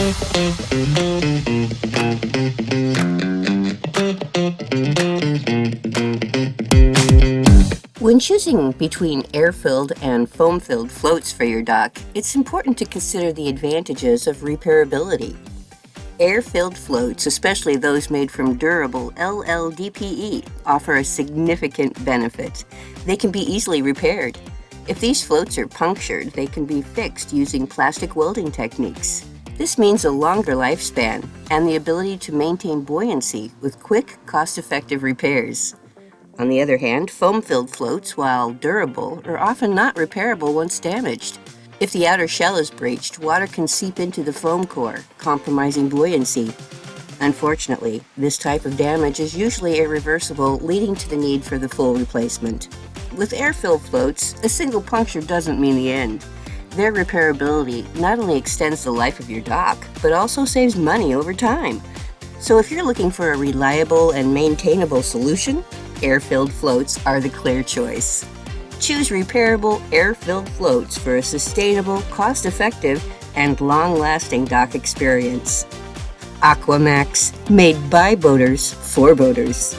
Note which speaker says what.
Speaker 1: When choosing between air-filled and foam-filled floats for your dock, it's important to consider the advantages of repairability. Air-filled floats, especially those made from durable LLDPE, offer a significant benefit. They can be easily repaired. If these floats are punctured, they can be fixed using plastic welding techniques. This means a longer lifespan and the ability to maintain buoyancy with quick, cost-effective repairs. On the other hand, foam-filled floats, while durable, are often not repairable once damaged. If the outer shell is breached, water can seep into the foam core, compromising buoyancy. Unfortunately, this type of damage is usually irreversible, leading to the need for the full replacement. With air-filled floats, a single puncture doesn't mean the end. Their repairability not only extends the life of your dock, but also saves money over time. So if you're looking for a reliable and maintainable solution, air-filled floats are the clear choice. Choose repairable air-filled floats for a sustainable, cost-effective, and long-lasting dock experience. Aquamax, made by boaters for boaters.